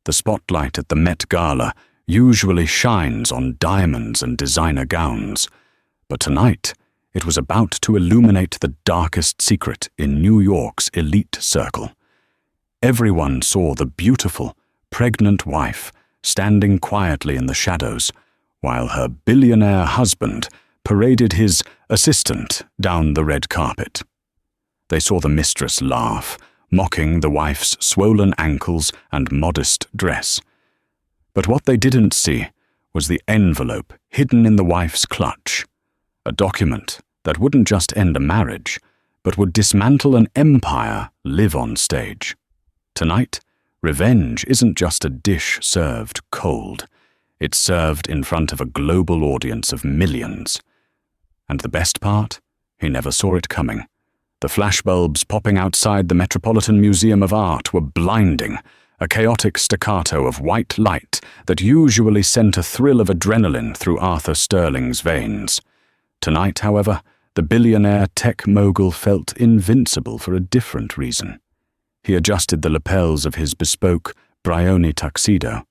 The spotlight at the Met Gala usually shines on diamonds and designer gowns, but tonight it was about to illuminate the darkest secret in New York's elite circle. Everyone saw the beautiful, pregnant wife standing quietly in the shadows, while her billionaire husband paraded his assistant down the red carpet. They saw the mistress laugh, mocking the wife's swollen ankles and modest dress. But what they didn't see was the envelope hidden in the wife's clutch, a document that wouldn't just end a marriage, but would dismantle an empire live on stage. Tonight, revenge isn't just a dish served cold. It's served in front of a global audience of millions. And the best part? He never saw it coming. The flashbulbs popping outside the Metropolitan Museum of Art were blinding, a chaotic staccato of white light that usually sent a thrill of adrenaline through Arthur Sterling's veins. Tonight, however, the billionaire tech mogul felt invincible for a different reason. He adjusted the lapels of his bespoke Brioni tuxedo,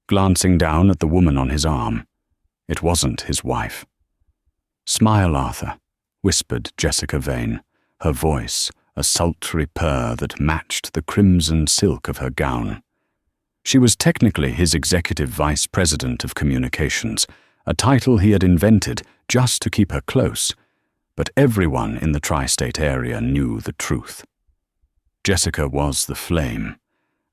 glancing down at the woman on his arm. It wasn't his wife. "Smile, Arthur," whispered Jessica Vane, her voice a sultry purr that matched the crimson silk of her gown. She was technically his executive vice president of communications, a title he had invented just to keep her close, but everyone in the tri-state area knew the truth. Jessica was the flame,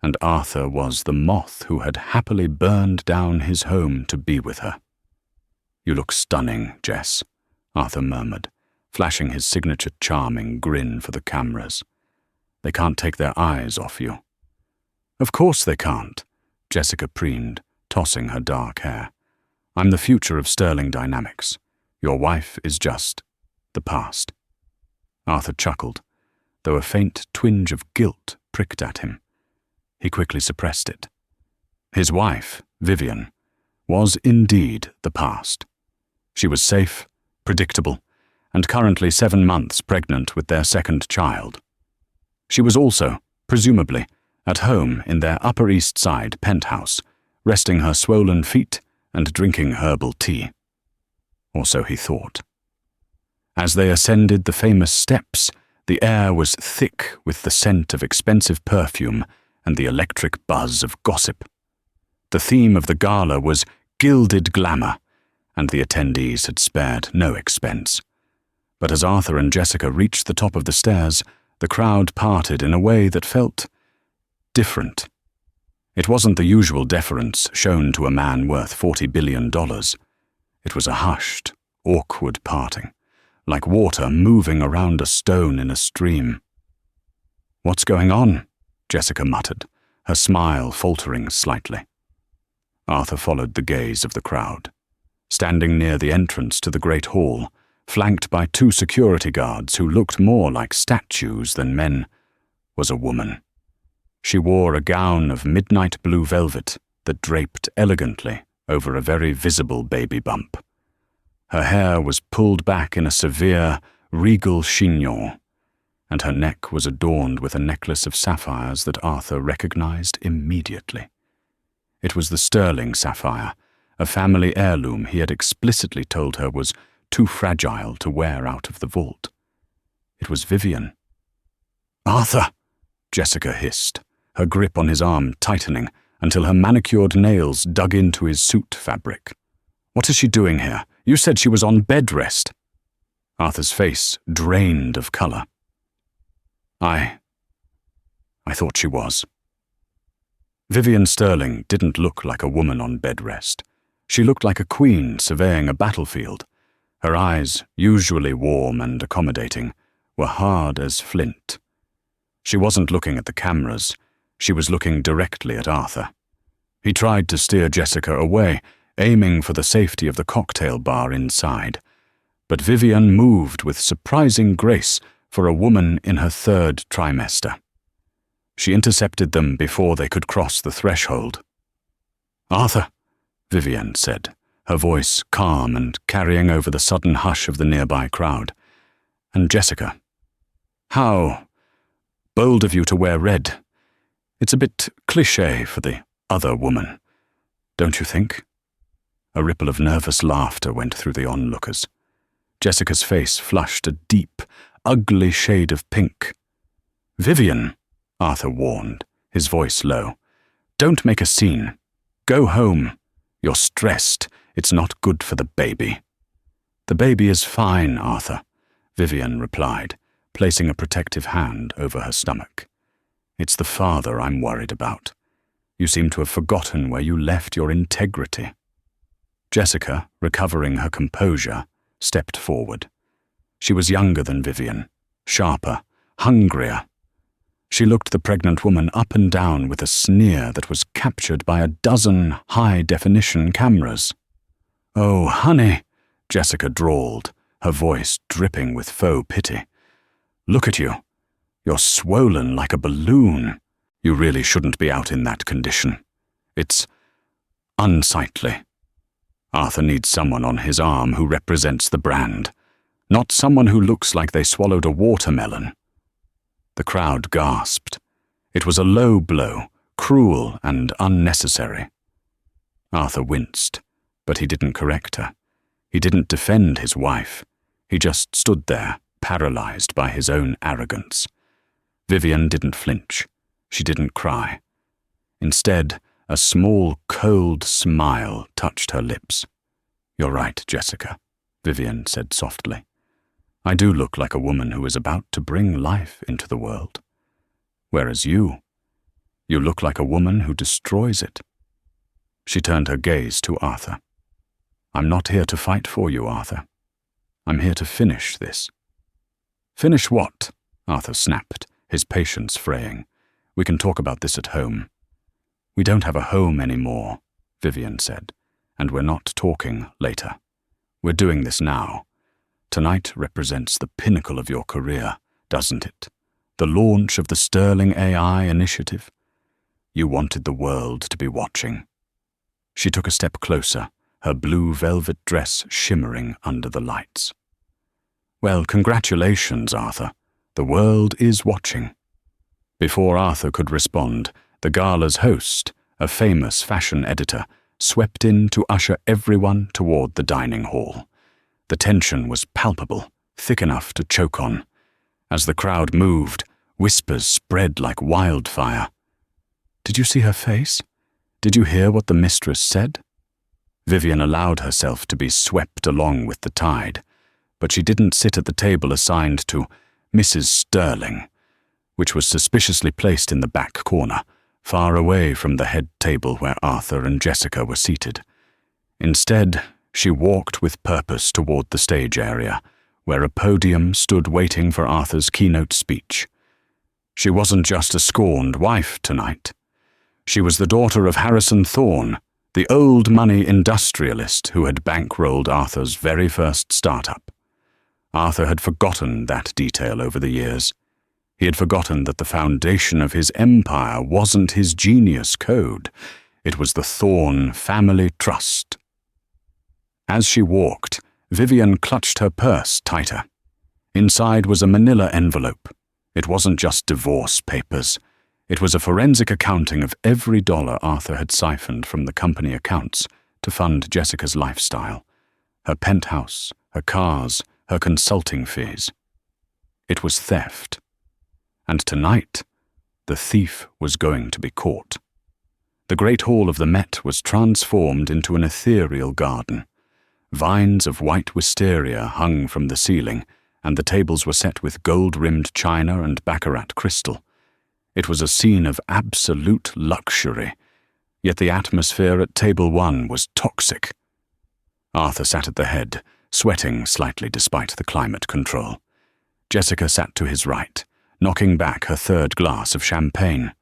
and Arthur was the moth who had happily burned down his home to be with her. "You look stunning, Jess," Arthur murmured, flashing his signature charming grin for the cameras. "They can't take their eyes off you." "Of course they can't," Jessica preened, tossing her dark hair. "I'm the future of Sterling Dynamics. Your wife is just the past." Arthur chuckled, though a faint twinge of guilt pricked at him. He quickly suppressed it. His wife, Vivian, was indeed the past. She was safe, predictable, and currently 7 months pregnant with their second child. She was also, presumably, at home in their Upper East Side penthouse, resting her swollen feet and drinking herbal tea. Or so he thought. As they ascended the famous steps, the air was thick with the scent of expensive perfume and the electric buzz of gossip. The theme of the gala was gilded glamour, and the attendees had spared no expense. But as Arthur and Jessica reached the top of the stairs, the crowd parted in a way that felt different. It wasn't the usual deference shown to a man worth $40 billion. It was a hushed, awkward parting, like water moving around a stone in a stream. "What's going on?" Jessica muttered, her smile faltering slightly. Arthur followed the gaze of the crowd. Standing near the entrance to the great hall, flanked by 2 security guards who looked more like statues than men, was a woman. She wore a gown of midnight blue velvet that draped elegantly over a very visible baby bump. Her hair was pulled back in a severe, regal chignon, and her neck was adorned with a necklace of sapphires that Arthur recognized immediately. It was the sterling sapphire, a family heirloom he had explicitly told her was too fragile to wear out of the vault. It was Vivian. "Arthur!" Jessica hissed, her grip on his arm tightening until her manicured nails dug into his suit fabric. "What is she doing here? You said she was on bed rest." Arthur's face drained of color. I thought she was." Vivian Sterling didn't look like a woman on bed rest. She looked like a queen surveying a battlefield. Her eyes, usually warm and accommodating, were hard as flint. She wasn't looking at the cameras. She was looking directly at Arthur. He tried to steer Jessica away, aiming for the safety of the cocktail bar inside. But Vivian moved with surprising grace for a woman in her 3rd trimester. She intercepted them before they could cross the threshold. "Arthur," Vivian said, her voice calm and carrying over the sudden hush of the nearby crowd. "And Jessica, how bold of you to wear red. It's a bit cliché for the other woman, don't you think? A ripple of nervous laughter went through the onlookers. Jessica's face flushed a deep, ugly shade of pink. "Vivian," Arthur warned, his voice low. "Don't make a scene. Go home. You're stressed. It's not good for the baby." "The baby is fine, Arthur," Vivian replied, placing a protective hand over her stomach. "It's the father I'm worried about. You seem to have forgotten where you left your integrity." Jessica, recovering her composure, stepped forward. She was younger than Vivian, sharper, hungrier. She looked the pregnant woman up and down with a sneer that was captured by a dozen high-definition cameras. "Oh, honey," Jessica drawled, her voice dripping with faux pity. "Look at you. You're swollen like a balloon. You really shouldn't be out in that condition. It's unsightly. Arthur needs someone on his arm who represents the brand, not someone who looks like they swallowed a watermelon." The crowd gasped. It was a low blow, cruel and unnecessary. Arthur winced, but he didn't correct her. He didn't defend his wife. He just stood there, paralyzed by his own arrogance. Vivian didn't flinch. She didn't cry. Instead, a small, cold smile touched her lips. "You're right, Jessica," Vivian said softly. "I do look like a woman who is about to bring life into the world. Whereas you look like a woman who destroys it." She turned her gaze to Arthur. "I'm not here to fight for you, Arthur. I'm here to finish this." "Finish what?" Arthur snapped, his patience fraying. "We can talk about this at home." "We don't have a home anymore," Vivian said, "and we're not talking later. We're doing this now. Tonight represents the pinnacle of your career, doesn't it? The launch of the Sterling AI initiative. You wanted the world to be watching." She took a step closer, her blue velvet dress shimmering under the lights. "Well, congratulations, Arthur. The world is watching." Before Arthur could respond, the gala's host, a famous fashion editor, swept in to usher everyone toward the dining hall. The tension was palpable, thick enough to choke on. As the crowd moved, whispers spread like wildfire. "Did you see her face? Did you hear what the mistress said?" Vivian allowed herself to be swept along with the tide, but she didn't sit at the table assigned to Mrs. Sterling, which was suspiciously placed in the back corner, far away from the head table where Arthur and Jessica were seated. Instead, she walked with purpose toward the stage area, where a podium stood waiting for Arthur's keynote speech. She wasn't just a scorned wife tonight. She was the daughter of Harrison Thorne, the old money industrialist who had bankrolled Arthur's very first startup. Arthur had forgotten that detail over the years. He had forgotten that the foundation of his empire wasn't his genius code. It was the Thorne family trust. As she walked, Vivian clutched her purse tighter. Inside was a manila envelope. It wasn't just divorce papers. It was a forensic accounting of every dollar Arthur had siphoned from the company accounts to fund Jessica's lifestyle, her penthouse, her cars, her consulting fees. It was theft. And tonight, the thief was going to be caught. The great hall of the Met was transformed into an ethereal garden. Vines of white wisteria hung from the ceiling, and the tables were set with gold-rimmed china and baccarat crystal. It was a scene of absolute luxury, yet the atmosphere at Table 1 was toxic. Arthur sat at the head, sweating slightly despite the climate control. Jessica sat to his right, knocking back her third glass of champagne.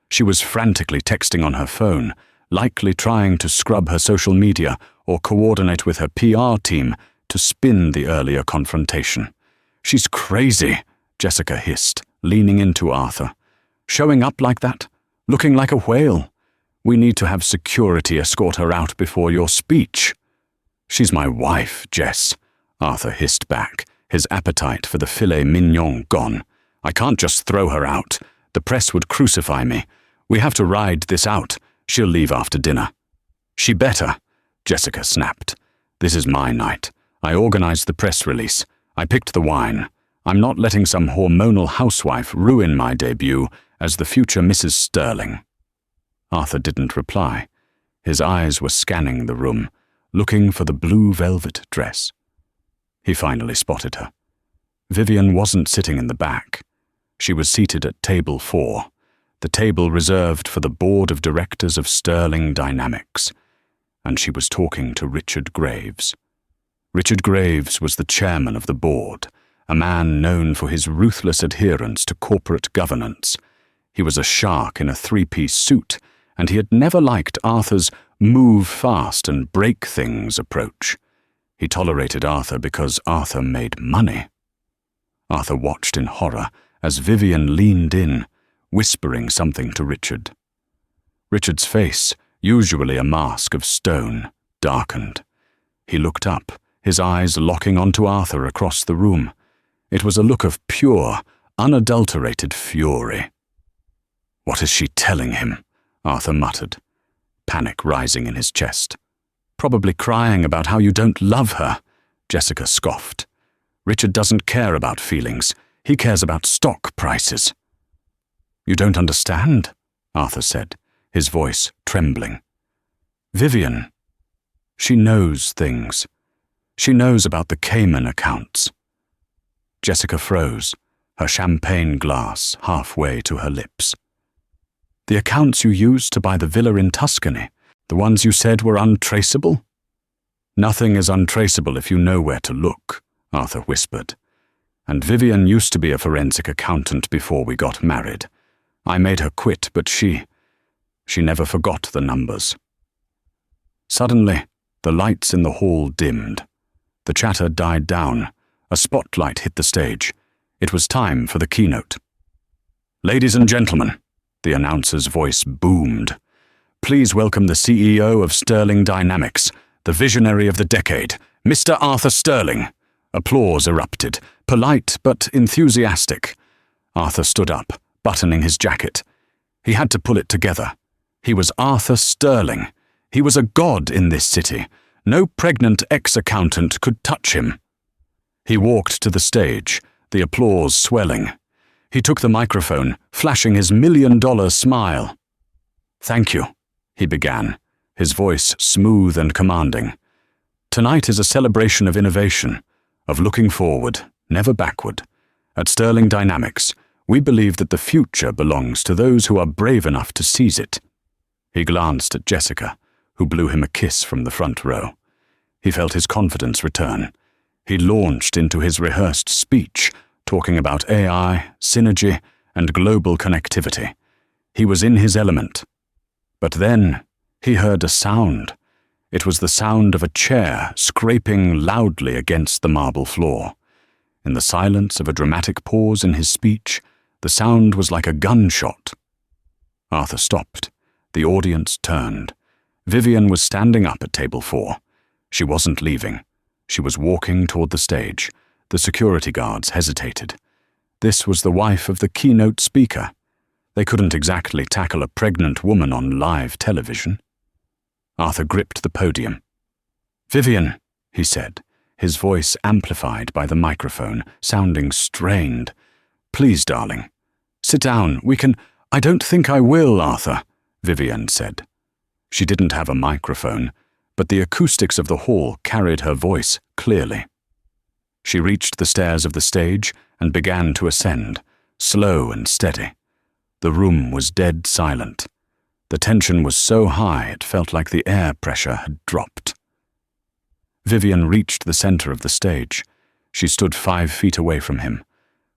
She was frantically texting on her phone, likely trying to scrub her social media or coordinate with her PR team to spin the earlier confrontation. "She's crazy," Jessica hissed, leaning into Arthur. "Showing up like that, looking like a whale. We need to have security escort her out before your speech." "She's my wife, Jess," Arthur hissed back, his appetite for the filet mignon gone. "I can't just throw her out. The press would crucify me. We have to ride this out. She'll leave after dinner." "She better," Jessica snapped. "This is my night. I organized the press release. I picked the wine. I'm not letting some hormonal housewife ruin my debut as the future Mrs. Sterling." Arthur didn't reply. His eyes were scanning the room, looking for the blue velvet dress. He finally spotted her. Vivian wasn't sitting in the back. She was seated at table 4, the table reserved for the board of directors of Sterling Dynamics, and she was talking to Richard Graves. Richard Graves was the chairman of the board, a man known for his ruthless adherence to corporate governance. He was a shark in a 3-piece suit, and he had never liked Arthur's move fast and break things approach. He tolerated Arthur because Arthur made money. Arthur watched in horror as Vivian leaned in, whispering something to Richard. Richard's face, usually a mask of stone, darkened. He looked up, his eyes locking onto Arthur across the room. It was a look of pure, unadulterated fury. "What is she telling him?" Arthur muttered, panic rising in his chest. "Probably crying about how you don't love her," Jessica scoffed. "Richard doesn't care about feelings. He cares about stock prices." "You don't understand," Arthur said, his voice trembling. "Vivian, she knows things. She knows about the Cayman accounts." Jessica froze, her champagne glass halfway to her lips. "The accounts you used to buy the villa in Tuscany, the ones you said were untraceable?" "Nothing is untraceable if you know where to look," Arthur whispered. "And Vivian used to be a forensic accountant before we got married. I made her quit, but she never forgot the numbers." Suddenly, the lights in the hall dimmed. The chatter died down. A spotlight hit the stage. It was time for the keynote. "Ladies and gentlemen," the announcer's voice boomed, "please welcome the CEO of Sterling Dynamics, the visionary of the decade, Mr. Arthur Sterling." Applause erupted, polite but enthusiastic. Arthur stood up, buttoning his jacket. He had to pull it together. He was Arthur Sterling. He was a god in this city. No pregnant ex-accountant could touch him. He walked to the stage, the applause swelling. He took the microphone, flashing his $1,000,000 smile. "Thank you," he began, his voice smooth and commanding. "Tonight is a celebration of innovation, of looking forward, never backward. At Sterling Dynamics, we believe that the future belongs to those who are brave enough to seize it." He glanced at Jessica, who blew him a kiss from the front row. He felt his confidence return. He launched into his rehearsed speech, talking about AI, synergy, and global connectivity. He was in his element. But then he heard a sound. It was the sound of a chair scraping loudly against the marble floor. In the silence of a dramatic pause in his speech, the sound was like a gunshot. Arthur stopped. The audience turned. Vivian was standing up at table 4. She wasn't leaving. She was walking toward the stage. The security guards hesitated. This was the wife of the keynote speaker. They couldn't exactly tackle a pregnant woman on live television. Arthur gripped the podium. "Vivian," he said, his voice amplified by the microphone, sounding strained. "Please, darling. Sit down. We can—" "I don't think I will, Arthur," Vivian said. She didn't have a microphone, but the acoustics of the hall carried her voice clearly. She reached the stairs of the stage and began to ascend, slow and steady. The room was dead silent. The tension was so high it felt like the air pressure had dropped. Vivian reached the center of the stage. She stood 5 feet away from him,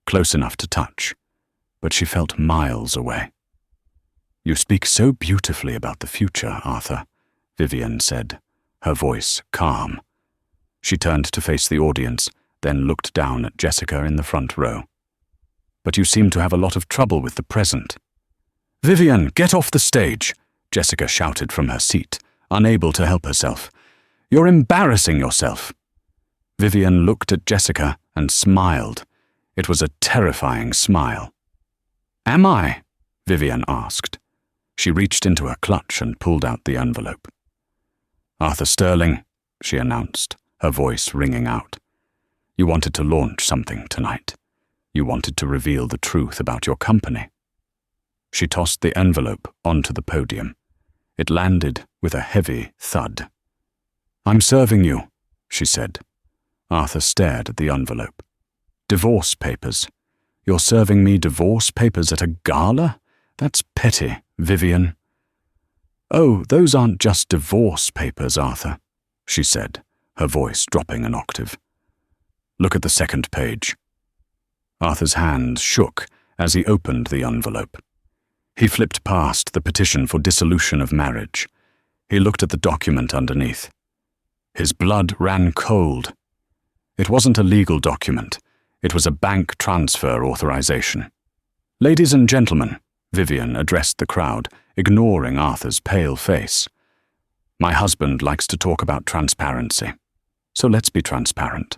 close enough to touch, but she felt miles away. "You speak so beautifully about the future, Arthur," Vivian said, her voice calm. She turned to face the audience, then looked down at Jessica in the front row. "But you seem to have a lot of trouble with the present." "Vivian, get off the stage!" Jessica shouted from her seat, unable to help herself. "You're embarrassing yourself." Vivian looked at Jessica and smiled. It was a terrifying smile. "Am I?" Vivian asked. She reached into her clutch and pulled out the envelope. "Arthur Sterling," she announced, her voice ringing out. "You wanted to launch something tonight. You wanted to reveal the truth about your company." She tossed the envelope onto the podium. It landed with a heavy thud. "I'm serving you," she said. Arthur stared at the envelope. "Divorce papers. You're serving me divorce papers at a gala? That's petty, Vivian." "Oh, those aren't just divorce papers, Arthur," she said, her voice dropping an octave. "Look at the second page." Arthur's hand shook as he opened the envelope. He flipped past the petition for dissolution of marriage. He looked at the document underneath. His blood ran cold. It wasn't a legal document. It was a bank transfer authorization. "Ladies and gentlemen," Vivian addressed the crowd, ignoring Arthur's pale face. "My husband likes to talk about transparency. So let's be transparent.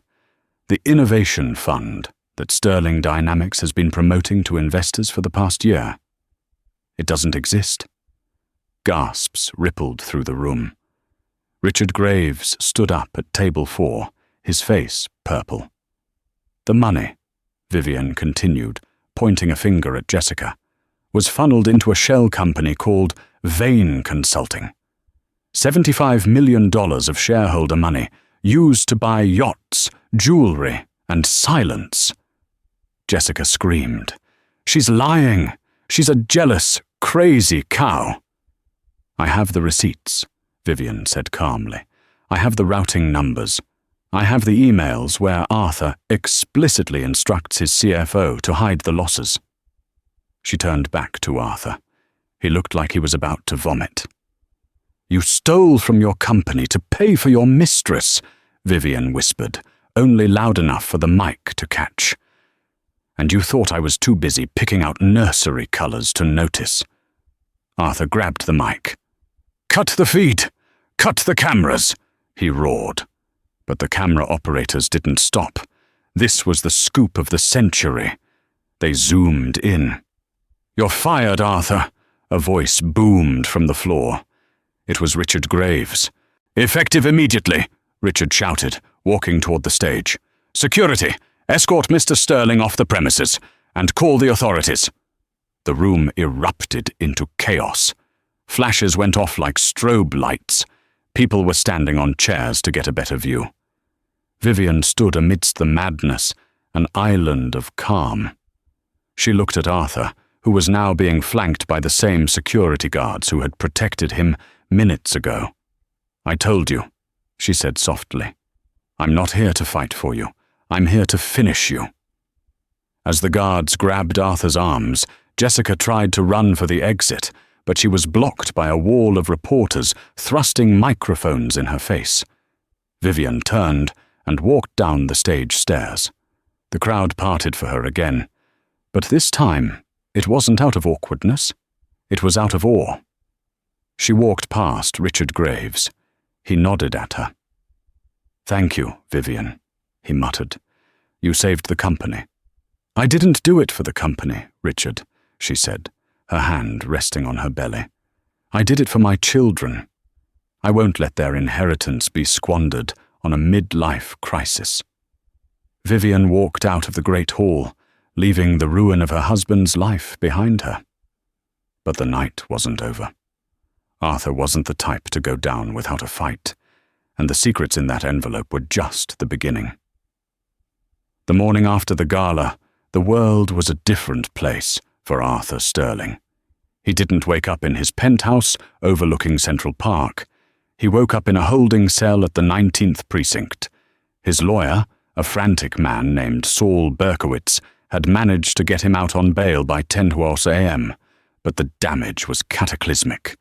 The Innovation Fund that Sterling Dynamics has been promoting to investors for the past year. It doesn't exist." Gasps rippled through the room. Richard Graves stood up at table 4, his face purple. "The money," Vivian continued, pointing a finger at Jessica, "was funneled into a shell company called Vane Consulting. $75 million of shareholder money used to buy yachts, jewelry, and silence." Jessica screamed. "She's lying! She's a jealous, crazy cow." "I have the receipts," Vivian said calmly. "I have the routing numbers. I have the emails where Arthur explicitly instructs his CFO to hide the losses." She turned back to Arthur. He looked like he was about to vomit. "You stole from your company to pay for your mistress," Vivian whispered, only loud enough for the mic to catch. "And you thought I was too busy picking out nursery colours to notice." Arthur grabbed the mic. "Cut the feed! Cut the cameras!" he roared. But the camera operators didn't stop. This was the scoop of the century. They zoomed in. "You're fired, Arthur," a voice boomed from the floor. It was Richard Graves. "Effective immediately," Richard shouted, walking toward the stage. "Security! Escort Mr. Sterling off the premises, and call the authorities." The room erupted into chaos. Flashes went off like strobe lights. People were standing on chairs to get a better view. Vivian stood amidst the madness, an island of calm. She looked at Arthur, who was now being flanked by the same security guards who had protected him minutes ago. "I told you," she said softly. "I'm not here to fight for you. I'm here to finish you." As the guards grabbed Arthur's arms, Jessica tried to run for the exit, but she was blocked by a wall of reporters thrusting microphones in her face. Vivian turned and walked down the stage stairs. The crowd parted for her again, but this time it wasn't out of awkwardness. It was out of awe. She walked past Richard Graves. He nodded at her. "Thank you, Vivian," he muttered. "You saved the company." "I didn't do it for the company, Richard," she said, her hand resting on her belly. "I did it for my children. I won't let their inheritance be squandered on a midlife crisis." Vivian walked out of the great hall, leaving the ruin of her husband's life behind her. But the night wasn't over. Arthur wasn't the type to go down without a fight, and the secrets in that envelope were just the beginning. The morning after the gala, the world was a different place for Arthur Sterling. He didn't wake up in his penthouse overlooking Central Park. He woke up in a holding cell at the 19th Precinct. His lawyer, a frantic man named Saul Berkowitz, had managed to get him out on bail by 10:12 a.m., but the damage was cataclysmic.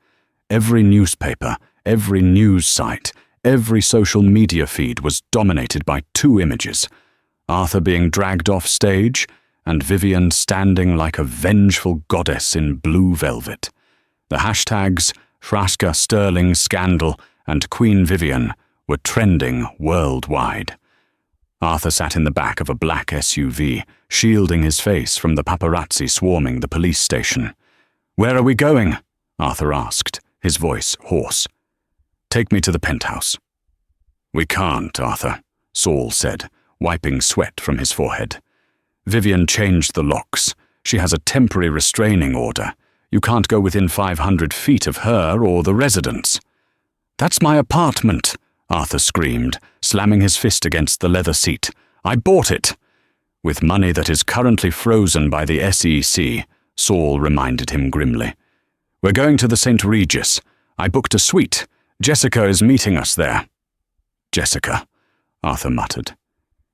Every newspaper, every news site, every social media feed was dominated by two images: Arthur being dragged off stage and Vivian standing like a vengeful goddess in blue velvet. The hashtags Frasca Sterling Scandal and Queen Vivian were trending worldwide. Arthur sat in the back of a black SUV, shielding his face from the paparazzi swarming the police station. "Where are we going?" Arthur asked, his voice hoarse. "Take me to the penthouse." "We can't, Arthur," Saul said, wiping sweat from his forehead. "Vivian changed the locks. She has a temporary restraining order. You can't go within 500 feet of her or the residence." "That's my apartment," Arthur screamed, slamming his fist against the leather seat. "I bought it." "With money that is currently frozen by the SEC, Saul reminded him grimly. "We're going to the St. Regis. I booked a suite. Jessica is meeting us there." "Jessica," Arthur muttered.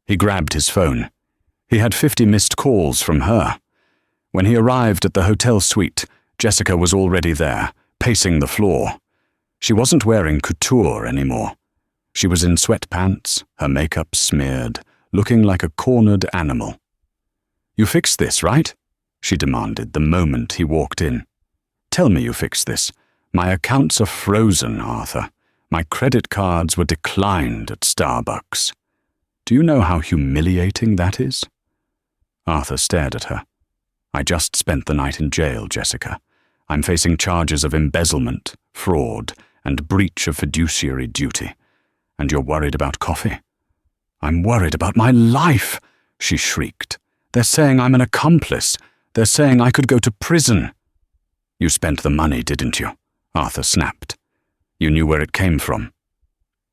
He grabbed his phone. He had 50 missed calls from her. When he arrived at the hotel suite, Jessica was already there, pacing the floor. She wasn't wearing couture anymore. She was in sweatpants, her makeup smeared, looking like a cornered animal. "You fixed this, right?" she demanded the moment he walked in. "Tell me you fixed this. My accounts are frozen, Arthur. My credit cards were declined at Starbucks. Do you know how humiliating that is?" Arthur stared at her. "I just spent the night in jail, Jessica. I'm facing charges of embezzlement, fraud, and breach of fiduciary duty. And you're worried about coffee?" "I'm worried about my life," she shrieked. "They're saying I'm an accomplice. They're saying I could go to prison." "You spent the money, didn't you?" Arthur snapped. "You knew where it came from."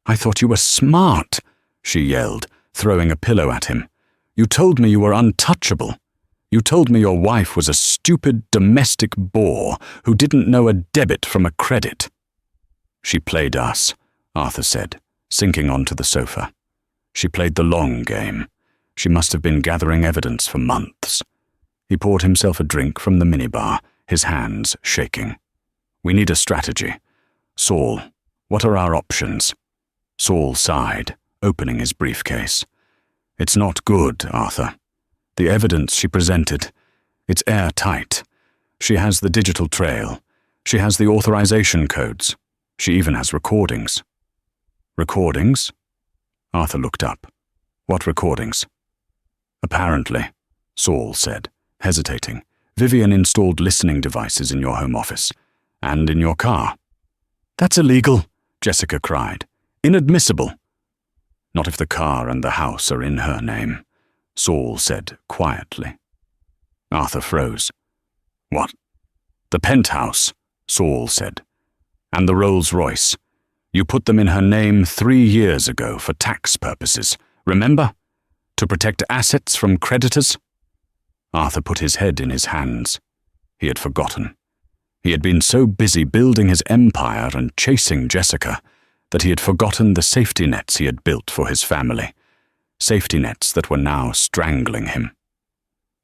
"I thought you were smart," she yelled, throwing a pillow at him. "You told me you were untouchable. You told me your wife was a stupid domestic bore who didn't know a debit from a credit." "She played us," Arthur said, sinking onto the sofa. "She played the long game. She must have been gathering evidence for months." He poured himself a drink from the minibar, his hands shaking. "We need a strategy. Saul, what are our options?" Saul sighed, opening his briefcase. "It's not good, Arthur. The evidence she presented, it's airtight. She has the digital trail. She has the authorization codes. She even has recordings." "Recordings?" Arthur looked up. "What recordings?" "Apparently," Saul said, hesitating, "Vivian installed listening devices in your home office. And in your car." "That's illegal," Jessica cried. "Inadmissible." "Not if the car and the house are in her name," Saul said quietly. Arthur froze. "What?" "The penthouse," Saul said. "And the Rolls-Royce. You put them in her name 3 years ago for tax purposes, remember? To protect assets from creditors?" Arthur put his head in his hands. He had forgotten. He had been so busy building his empire and chasing Jessica that he had forgotten the safety nets he had built for his family, safety nets that were now strangling him.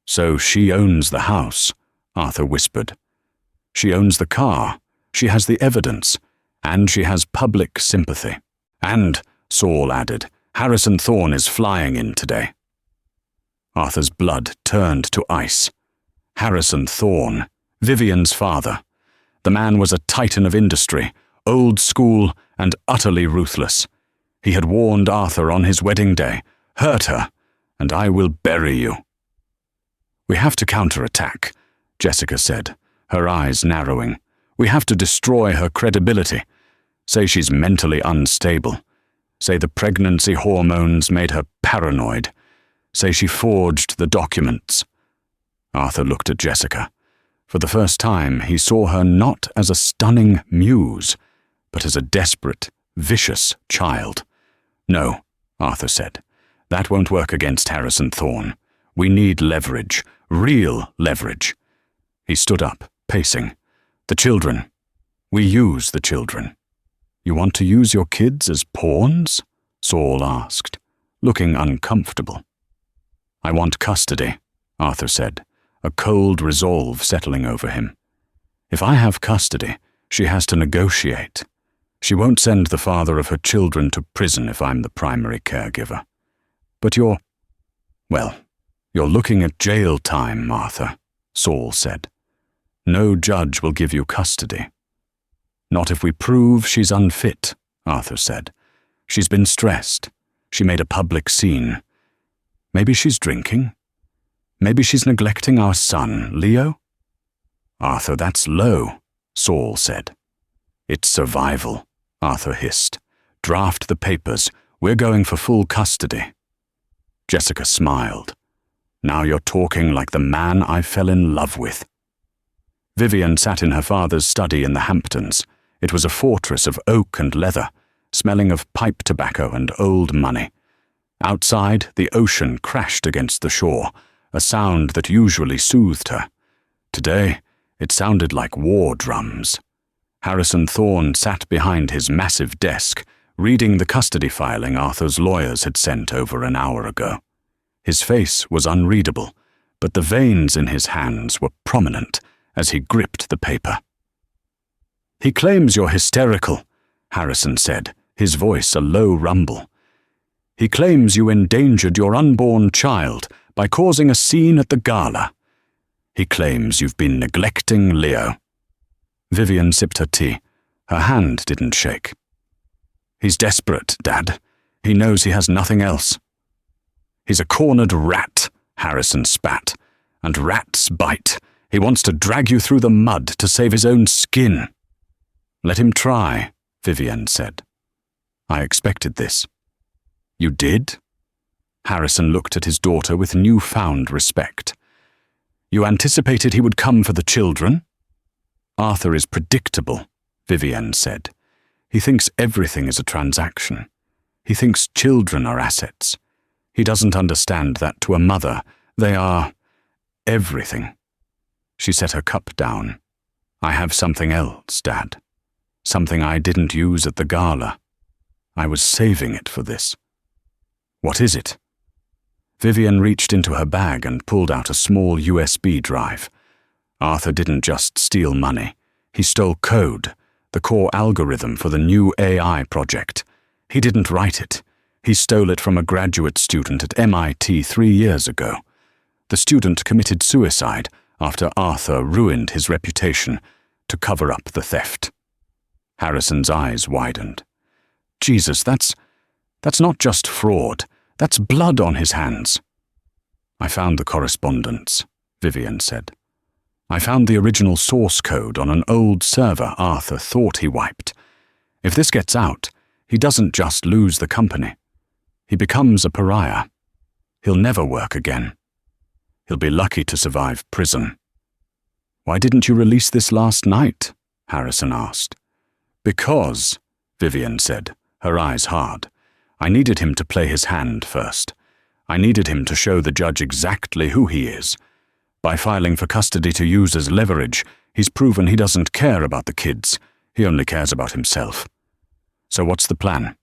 "So she owns the house," Arthur whispered. "She owns the car, she has the evidence, and she has public sympathy. And," Saul added, "Harrison Thorne is flying in today." Arthur's blood turned to ice. Harrison Thorne, Vivian's father. The man was a titan of industry, old school and utterly ruthless. He had warned Arthur on his wedding day, "Hurt her, and I will bury you." "We have to counterattack," Jessica said, her eyes narrowing. "We have to destroy her credibility. Say she's mentally unstable. Say the pregnancy hormones made her paranoid. Say she forged the documents." Arthur looked at Jessica. For the first time, he saw her not as a stunning muse, but as a desperate, vicious child. "No," Arthur said. "That won't work against Harrison Thorne. We need leverage, real leverage." He stood up, pacing. "The children. We use the children." "You want to use your kids as pawns?" Saul asked, looking uncomfortable. "I want custody," Arthur said, a cold resolve settling over him. "If I have custody, she has to negotiate. She won't send the father of her children to prison if I'm the primary caregiver. But you're looking at jail time, Arthur," Saul said. "No judge will give you custody." "Not if we prove she's unfit," Arthur said. "She's been stressed. She made a public scene. Maybe she's drinking. Maybe she's neglecting our son, Leo." "Arthur, that's low," Saul said. It's survival, Arthur hissed. Draft the papers. We're going for full custody. Jessica smiled. Now you're talking like the man I fell in love with. Vivian sat in her father's study in the Hamptons. It was a fortress of oak and leather, smelling of pipe tobacco and old money. Outside, the ocean crashed against the shore, a sound that usually soothed her. Today, it sounded like war drums. Harrison Thorne sat behind his massive desk, reading the custody filing Arthur's lawyers had sent over an hour ago. His face was unreadable, but the veins in his hands were prominent as he gripped the paper. He claims you're hysterical, Harrison said, his voice a low rumble. He claims you endangered your unborn child by causing a scene at the gala. He claims you've been neglecting Leo. Vivian sipped her tea. Her hand didn't shake. He's desperate, Dad. He knows he has nothing else. He's a cornered rat, Harrison spat. And rats bite. He wants to drag you through the mud to save his own skin. Let him try, Vivian said. I expected this. You did? Harrison looked at his daughter with newfound respect. You anticipated he would come for the children? Arthur is predictable, Vivian said. He thinks everything is a transaction. He thinks children are assets. He doesn't understand that to a mother, they are everything. She set her cup down. I have something else, Dad. Something I didn't use at the gala. I was saving it for this. What is it? Vivian reached into her bag and pulled out a small USB drive. Arthur didn't just steal money. He stole code, the core algorithm for the new AI project. He didn't write it. He stole it from a graduate student at MIT 3 years ago. The student committed suicide after Arthur ruined his reputation to cover up the theft. Harrison's eyes widened. Jesus, that's not just fraud. That's blood on his hands. I found the correspondence, Vivian said. I found the original source code on an old server Arthur thought he wiped. If this gets out, he doesn't just lose the company. He becomes a pariah. He'll never work again. He'll be lucky to survive prison. Why didn't you release this last night? Harrison asked. Because, Vivian said, her eyes hard. I needed him to play his hand first. I needed him to show the judge exactly who he is. By filing for custody to use as leverage, he's proven he doesn't care about the kids. He only cares about himself. So what's the plan?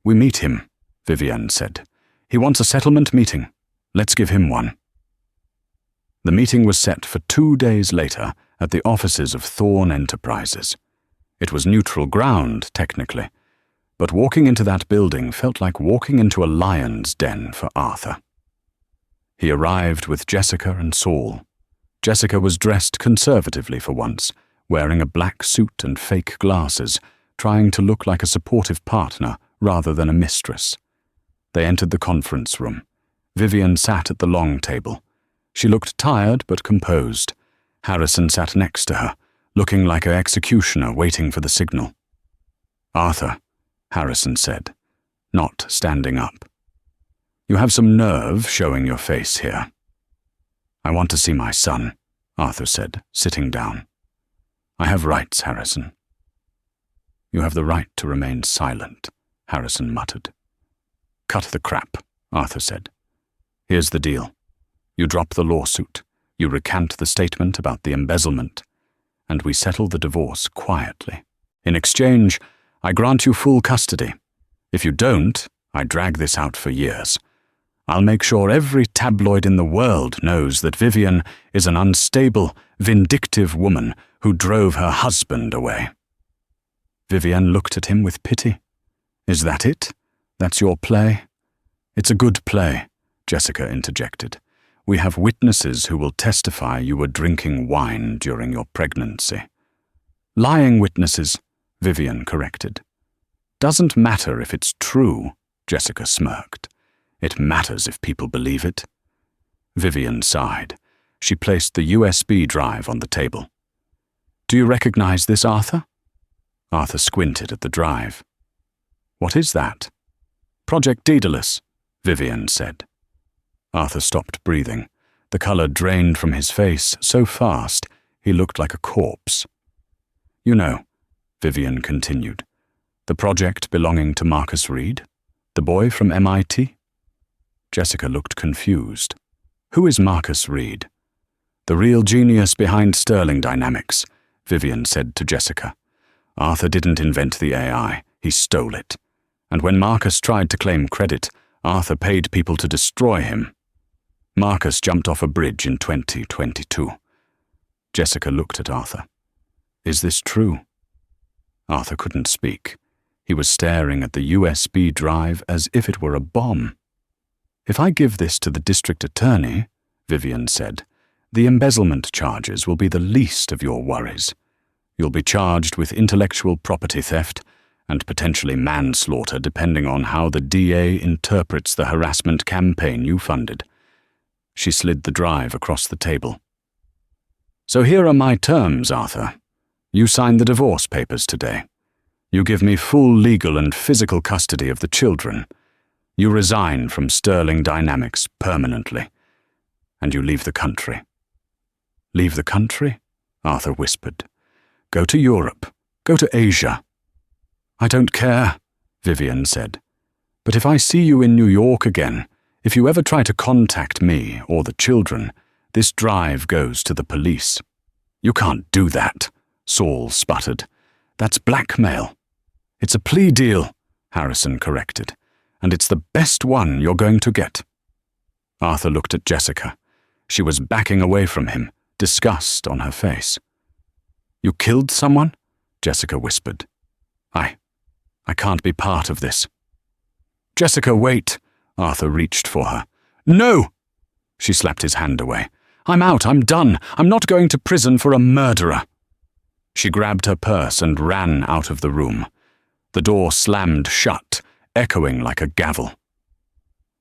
We meet him, Vivian said. He wants a settlement meeting. Let's give him one. The meeting was set for 2 days later at the offices of Thorne Enterprises. It was neutral ground, technically, but walking into that building felt like walking into a lion's den for Arthur. He arrived with Jessica and Saul. Jessica was dressed conservatively for once, wearing a black suit and fake glasses, trying to look like a supportive partner rather than a mistress. They entered the conference room. Vivian sat at the long table. She looked tired but composed. Harrison sat next to her, looking like an executioner waiting for the signal. Arthur, Harrison said, not standing up. You have some nerve showing your face here. I want to see my son, Arthur said, sitting down. I have rights, Harrison. You have the right to remain silent, Harrison muttered. Cut the crap, Arthur said. Here's the deal. You drop the lawsuit, you recant the statement about the embezzlement, and we settle the divorce quietly. In exchange, I grant you full custody. If you don't, I drag this out for years. I'll make sure every tabloid in the world knows that Vivian is an unstable, vindictive woman who drove her husband away. Vivian looked at him with pity. Is that it? That's your play? It's a good play, Jessica interjected. We have witnesses who will testify you were drinking wine during your pregnancy. Lying witnesses, Vivian corrected. Doesn't matter if it's true, Jessica smirked. It matters if people believe it. Vivian sighed. She placed the USB drive on the table. Do you recognize this, Arthur? Arthur squinted at the drive. What is that? Project Daedalus, Vivian said. Arthur stopped breathing. The color drained from his face so fast he looked like a corpse. You know, Vivian continued, the project belonging to Marcus Reed, the boy from MIT? Jessica looked confused. Who is Marcus Reed? The real genius behind Sterling Dynamics, Vivian said to Jessica. Arthur didn't invent the AI, he stole it. And when Marcus tried to claim credit, Arthur paid people to destroy him. Marcus jumped off a bridge in 2022. Jessica looked at Arthur. Is this true? Arthur couldn't speak. He was staring at the USB drive as if it were a bomb. If I give this to the district attorney, Vivian said, the embezzlement charges will be the least of your worries. You'll be charged with intellectual property theft and potentially manslaughter depending on how the DA interprets the harassment campaign you funded. She slid the drive across the table. So here are my terms, Arthur. You signed the divorce papers today. You give me full legal and physical custody of the children. You resign from Sterling Dynamics permanently. And you leave the country. Leave the country? Arthur whispered. Go to Europe. Go to Asia. I don't care, Vivian said. But if I see you in New York again, if you ever try to contact me or the children, this drive goes to the police. You can't do that, Saul sputtered. That's blackmail. It's a plea deal, Harrison corrected, and it's the best one you're going to get. Arthur looked at Jessica. She was backing away from him, disgust on her face. You killed someone? Jessica whispered. I can't be part of this. Jessica, wait. Arthur reached for her. No! She slapped his hand away. I'm out, I'm done. I'm not going to prison for a murderer. She grabbed her purse and ran out of the room. The door slammed shut, echoing like a gavel.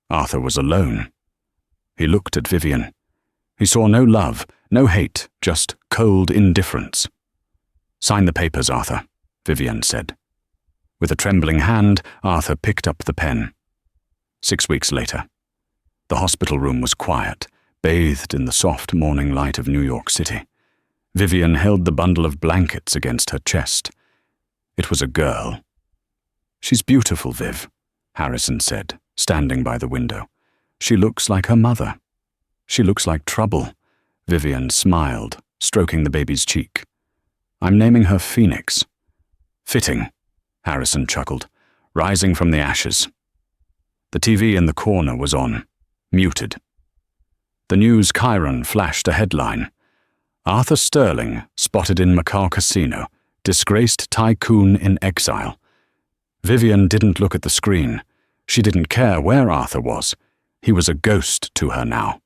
Arthur was alone. He looked at Vivian. He saw no love, no hate, just cold indifference. Sign the papers, Arthur, Vivian said. With a trembling hand, Arthur picked up the pen. 6 weeks later. The hospital room was quiet, bathed in the soft morning light of New York City. Vivian held the bundle of blankets against her chest. It was a girl. She's beautiful, Viv, Harrison said, standing by the window. She looks like her mother. She looks like trouble. Vivian smiled, stroking the baby's cheek. I'm naming her Phoenix. Fitting, Harrison chuckled, rising from the ashes. The TV in the corner was on, muted. The News Chiron flashed a headline. Arthur Sterling spotted in Macau Casino, disgraced tycoon in exile. Vivian didn't look at the screen. She didn't care where Arthur was. He was a ghost to her now.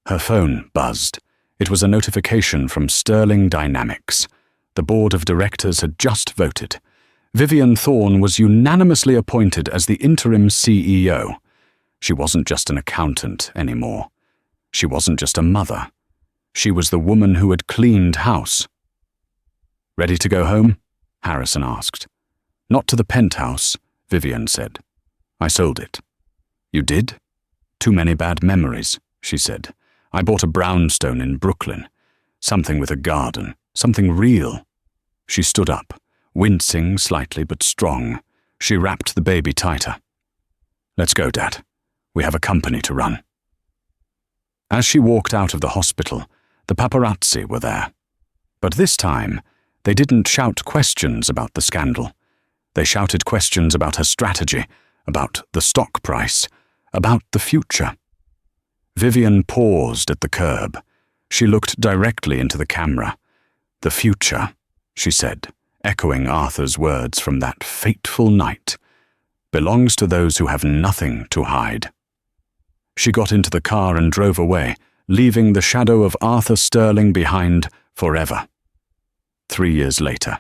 Her phone buzzed. It was a notification from Sterling Dynamics. The board of directors had just voted. Vivian Thorne was unanimously appointed as the interim CEO. She wasn't just an accountant anymore. She wasn't just a mother. She was the woman who had cleaned house. Ready to go home? Harrison asked. Not to the penthouse, Vivian said. I sold it. You did? Too many bad memories, she said. I bought a brownstone in Brooklyn. Something with a garden. Something real. She stood up, wincing slightly but strong. She wrapped the baby tighter. Let's go, Dad. We have a company to run. As she walked out of the hospital, the paparazzi were there. But this time, they didn't shout questions about the scandal. They shouted questions about her strategy, about the stock price, about the future. Vivian paused at the curb. She looked directly into the camera. The future, she said, echoing Arthur's words from that fateful night, belongs to those who have nothing to hide. She got into the car and drove away, leaving the shadow of Arthur Sterling behind forever. 3 years later.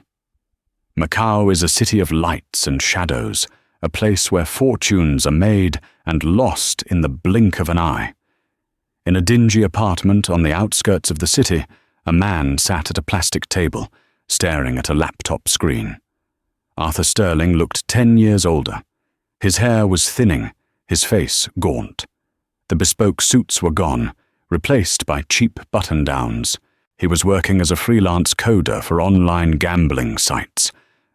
Macau is a city of lights and shadows, a place where fortunes are made and lost in the blink of an eye. In a dingy apartment on the outskirts of the city, A man sat at a plastic table, staring at a laptop screen. Arthur Sterling looked 10 years older. His hair was thinning, his face gaunt. The bespoke suits were gone, replaced by cheap button-downs. He was working as a freelance coder for online gambling sites,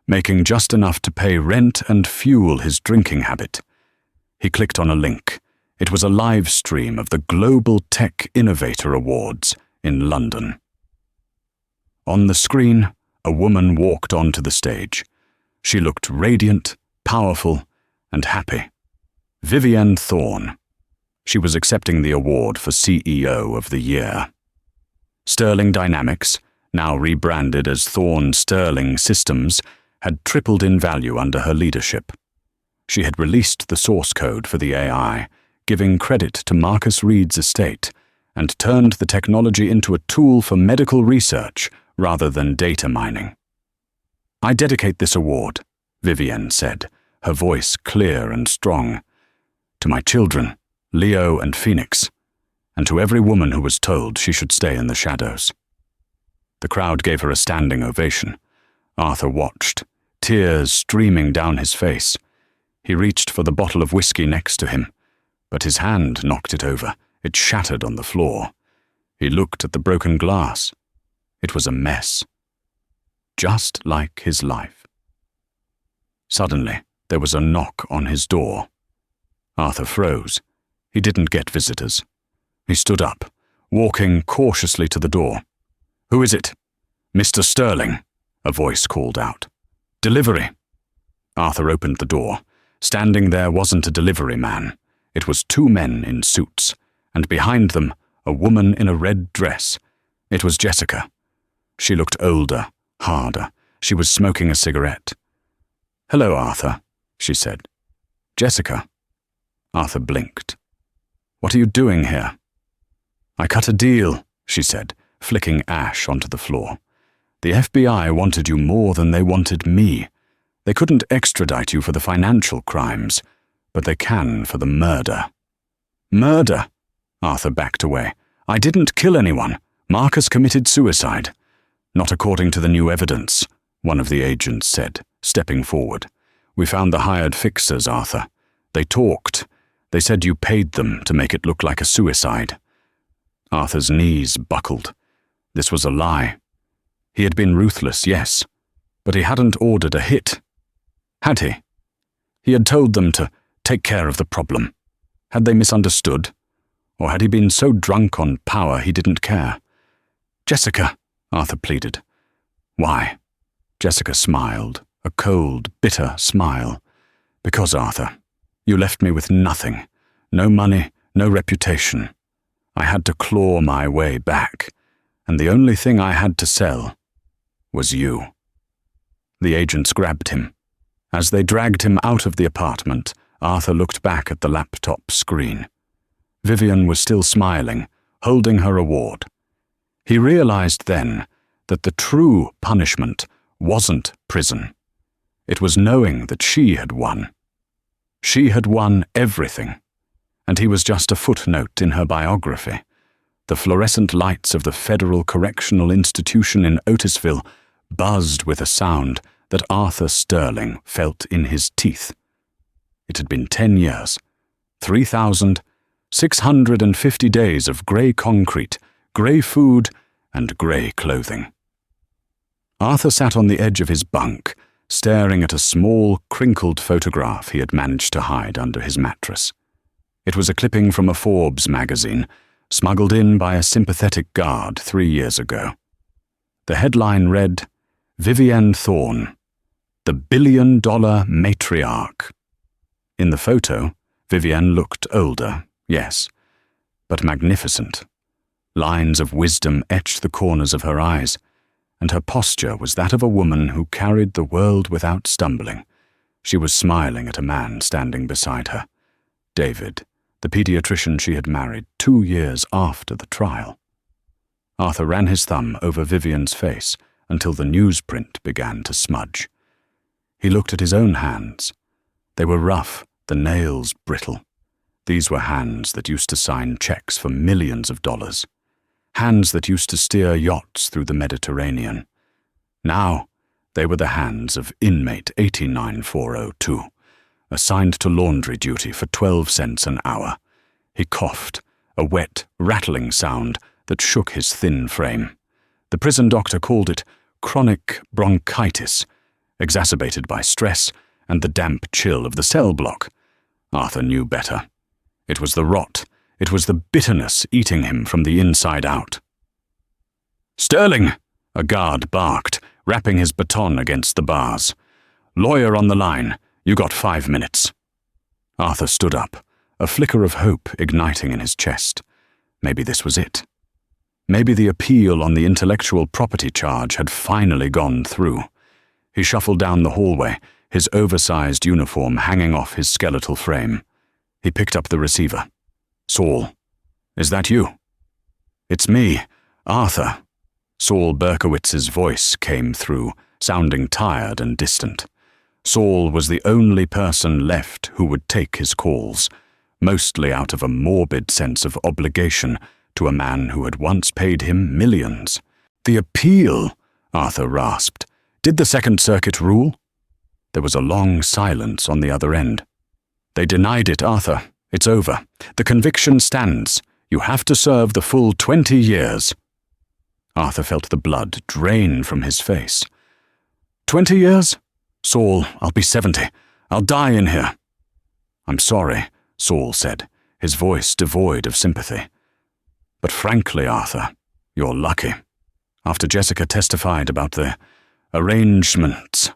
making just enough to pay rent and fuel his drinking habit. He clicked on a link. It was a live stream of the Global Tech Innovator Awards in London. On the screen, a woman walked onto the stage. She looked radiant, powerful, and happy. Vivienne Thorne. She was accepting the award for CEO of the Year. Sterling Dynamics, now rebranded as Thorne Sterling Systems, had tripled in value under her leadership. She had released the source code for the AI, giving credit to Marcus Reed's estate, and turned the technology into a tool for medical research rather than data mining. "I dedicate this award," Vivienne said, her voice clear and strong, "to my children, Leo and Phoenix, and to every woman who was told she should stay in the shadows." The crowd gave her a standing ovation. Arthur watched, tears streaming down his face. He reached for the bottle of whiskey next to him, but his hand knocked it over. It shattered on the floor. He looked at the broken glass. It was a mess. Just like his life. Suddenly, there was a knock on his door. Arthur froze. He didn't get visitors. He stood up, walking cautiously to the door. "Who is it?" "Mr. Sterling," a voice called out. "Delivery." Arthur opened the door. Standing there wasn't a delivery man. It was two men in suits, and behind them, a woman in a red dress. It was Jessica. She looked older, harder. She was smoking a cigarette. "Hello, Arthur," she said. "Jessica." Arthur blinked. "What are you doing here?" "I cut a deal," she said, flicking ash onto the floor. "The FBI wanted you more than they wanted me. They couldn't extradite you for the financial crimes, but they can for the murder." "Murder?" Arthur backed away. "I didn't kill anyone. Marcus committed suicide." "Not according to the new evidence," one of the agents said, stepping forward. "We found the hired fixers, Arthur. They talked. They said you paid them to make it look like a suicide." Arthur's knees buckled. This was a lie. He had been ruthless, yes, but he hadn't ordered a hit. Had he? He had told them to take care of the problem. Had they misunderstood? Or had he been so drunk on power he didn't care? "Jessica," Arthur pleaded. "Why?" Jessica smiled, a cold, bitter smile. "Because, Arthur, you left me with nothing. No money, no reputation. I had to claw my way back, and the only thing I had to sell was you." The agents grabbed him. As they dragged him out of the apartment, Arthur looked back at the laptop screen. Vivienne was still smiling, holding her award. He realized then that the true punishment wasn't prison. It was knowing that she had won. She had won everything, and he was just a footnote in her biography. The fluorescent lights of the Federal Correctional Institution in Otisville buzzed with a sound that Arthur Sterling felt in his teeth. It had been 10 years, 3,650 days of grey concrete, grey food, and grey clothing. Arthur sat on the edge of his bunk, staring at a small, crinkled photograph he had managed to hide under his mattress. It was a clipping from a Forbes magazine, smuggled in by a sympathetic guard 3 years ago. The headline read, "Vivienne Thorne, the billion-dollar matriarch." In the photo, Vivienne looked older, yes, but magnificent. Lines of wisdom etched the corners of her eyes, and her posture was that of a woman who carried the world without stumbling. She was smiling at a man standing beside her, David, the pediatrician she had married 2 years after the trial. Arthur ran his thumb over Vivienne's face until the newsprint began to smudge. He looked at his own hands. They were rough, the nails brittle. These were hands that used to sign checks for millions of dollars. hands that used to steer yachts through the Mediterranean. Now, they were the hands of inmate 89402, assigned to laundry duty for 12 cents an hour. He coughed, a wet, rattling sound that shook his thin frame. The prison doctor called it chronic bronchitis, exacerbated by stress and the damp chill of the cell block. Arthur knew better. It was the rot, it was the bitterness eating him from the inside out. "Sterling!" a guard barked, rapping his baton against the bars. "Lawyer on the line. You got 5 minutes." Arthur stood up, a flicker of hope igniting in his chest. Maybe this was it. Maybe the appeal on the intellectual property charge had finally gone through. He shuffled down the hallway, his oversized uniform hanging off his skeletal frame. He picked up the receiver. "Saul, is that you?" "It's me, Arthur." Saul Berkowitz's voice came through, sounding tired and distant. Saul was the only person left who would take his calls, mostly out of a morbid sense of obligation to a man who had once paid him millions. "The appeal," Arthur rasped. "Did the Second Circuit rule?" There was a long silence on the other end. "They denied it, Arthur. It's over. The conviction stands. You have to serve the full 20 years. Arthur felt the blood drain from his face. 20 years? Saul, I'll be 70. I'll die in here. "I'm sorry," Saul said, his voice devoid of sympathy. "But frankly, Arthur, you're lucky. After Jessica testified about the arrangements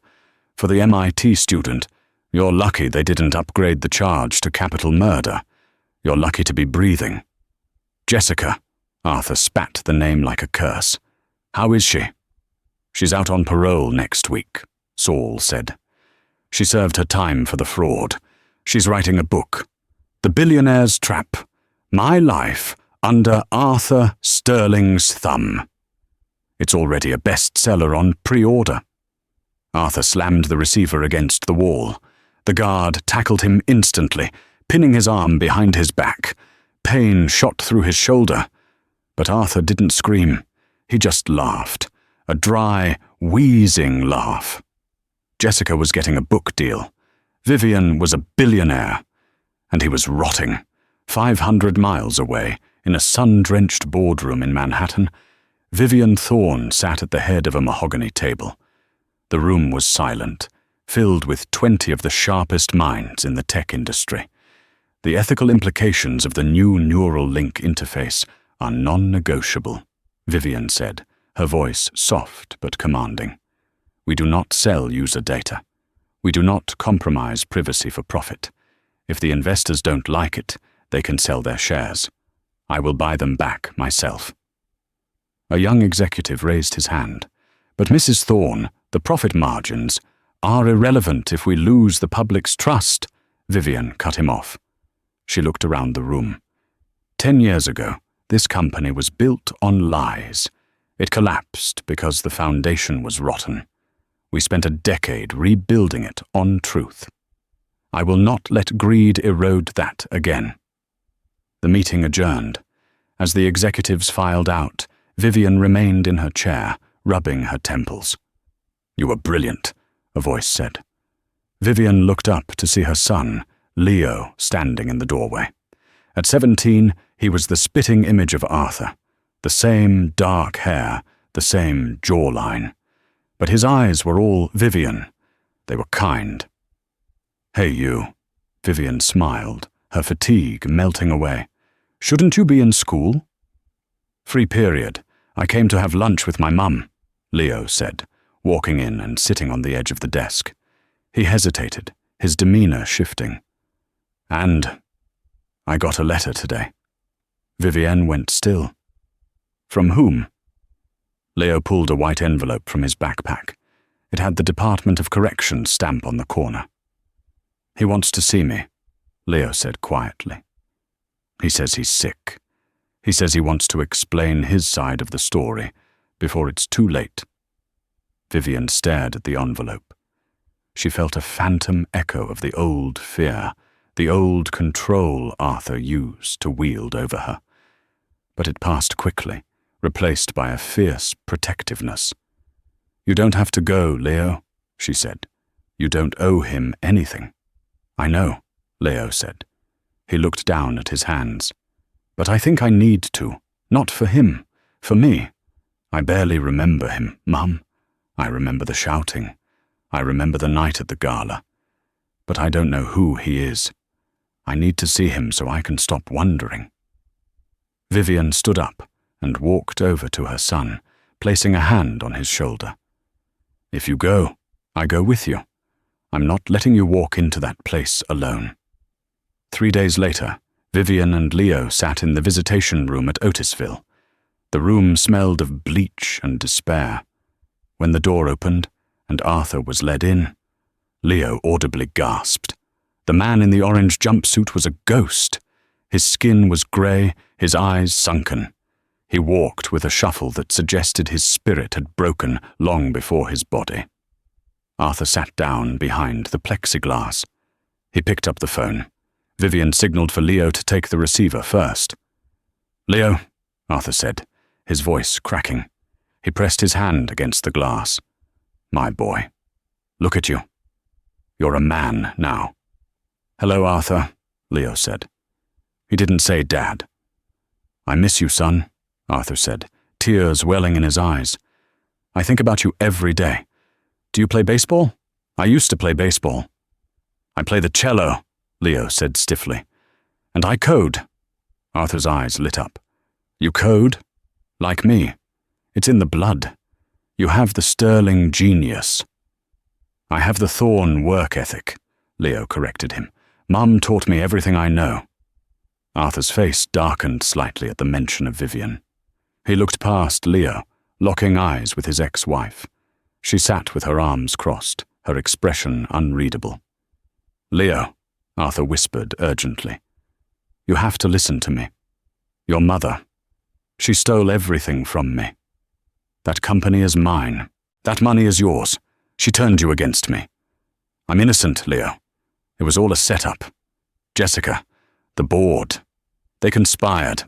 for the MIT student, you're lucky they didn't upgrade the charge to capital murder. You're lucky to be breathing." "Jessica," Arthur spat the name like a curse. "How is she?" "She's out on parole next week," Saul said. "She served her time for the fraud. She's writing a book. The Billionaire's Trap. My Life Under Arthur Sterling's Thumb. It's already a bestseller on pre-order." Arthur slammed the receiver against the wall. The guard tackled him instantly, pinning his arm behind his back. Pain shot through his shoulder. But Arthur didn't scream. He just laughed. A dry, wheezing laugh. Jessica was getting a book deal. Vivian was a billionaire. And he was rotting, 500 miles away, in a sun-drenched boardroom in Manhattan. Vivian Thorne sat at the head of a mahogany table. The room was silent, filled with 20 of the sharpest minds in the tech industry. The ethical implications of the new neural link interface are non-negotiable, Vivian said, her voice soft but commanding. "We do not sell user data. We do not compromise privacy for profit. If the investors don't like it, they can sell their shares. I will buy them back myself." A young executive raised his hand. "But Mrs. Thorne, the profit margins are irrelevant if we lose the public's trust," Vivian cut him off. She looked around the room. 10 years ago, this company was built on lies. It collapsed because the foundation was rotten. We spent a decade rebuilding it on truth. I will not let greed erode that again. The meeting adjourned. As the executives filed out, Vivian remained in her chair, rubbing her temples. "You were brilliant," a voice said. Vivian looked up to see her son, Leo, standing in the doorway. At 17, he was the spitting image of Arthur. The same dark hair, the same jawline. But his eyes were all Vivian. They were kind. "Hey, you," Vivian smiled, her fatigue melting away. "Shouldn't you be in school?" "Free period. I came to have lunch with my mum," Leo said, walking in and sitting on the edge of the desk. He hesitated, his demeanor shifting. "And I got a letter today." Vivienne went still. "From whom?" Leo pulled a white envelope from his backpack. It had the Department of Corrections stamp on the corner. "He wants to see me," Leo said quietly. "He says he's sick. He says he wants to explain his side of the story before it's too late." Vivian stared at the envelope. She felt a phantom echo of the old fear, the old control Arthur used to wield over her. But it passed quickly, replaced by a fierce protectiveness. "You don't have to go, Leo," she said. "You don't owe him anything." "I know," Leo said. He looked down at his hands. "But I think I need to. Not for him. For me. I barely remember him, Mum. I remember the shouting. I remember the night at the gala. But I don't know who he is. I need to see him so I can stop wondering." Vivian stood up and walked over to her son, placing a hand on his shoulder. "If you go, I go with you. I'm not letting you walk into that place alone." 3 days later, Vivian and Leo sat in the visitation room at Otisville. The room smelled of bleach and despair. When the door opened and Arthur was led in, Leo audibly gasped. The man in the orange jumpsuit was a ghost. His skin was grey, his eyes sunken. He walked with a shuffle that suggested his spirit had broken long before his body. Arthur sat down behind the plexiglass. He picked up the phone. Vivian signaled for Leo to take the receiver first. "Leo," Arthur said, his voice cracking. He pressed his hand against the glass. "My boy, look at you. You're a man now." "Hello, Arthur," Leo said. He didn't say Dad. "I miss you, son," Arthur said, tears welling in his eyes. "I think about you every day. Do you play baseball? I used to play baseball." "I play the cello," Leo said stiffly. "And I code." Arthur's eyes lit up. "You code? Like me. It's in the blood. You have the sterling genius." "I have the thorn work ethic," Leo corrected him. "Mum taught me everything I know." Arthur's face darkened slightly at the mention of Vivian. He looked past Leo, locking eyes with his ex-wife. She sat with her arms crossed, her expression unreadable. "Leo," Arthur whispered urgently, "you have to listen to me. Your mother, she stole everything from me. That company is mine. That money is yours. She turned you against me. I'm innocent, Leo. It was all a setup. Jessica, the board, they conspired."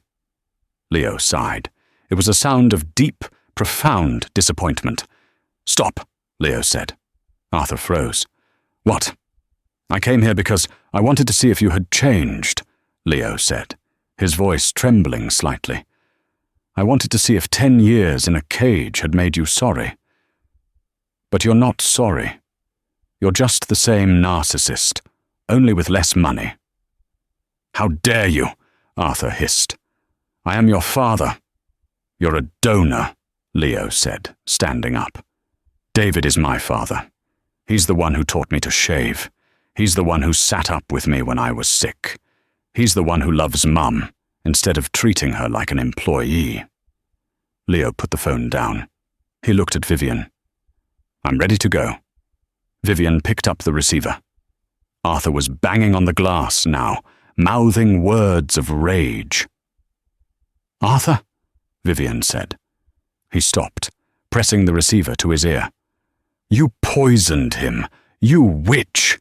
Leo sighed. It was a sound of deep, profound disappointment. "Stop," Leo said. Arthur froze. "What?" "I came here because I wanted to see if you had changed," Leo said, his voice trembling slightly. "I wanted to see if 10 years in a cage had made you sorry. But you're not sorry. You're just the same narcissist, only with less money." "How dare you?" Arthur hissed. "I am your father." "You're a donor," Leo said, standing up. "David is my father. He's the one who taught me to shave. He's the one who sat up with me when I was sick. He's the one who loves Mum, instead of treating her like an employee." Leo put the phone down. He looked at Vivian. "I'm ready to go." Vivian picked up the receiver. Arthur was banging on the glass now, mouthing words of rage. "Arthur?" Vivian said. He stopped, pressing the receiver to his ear. "You poisoned him, you witch!"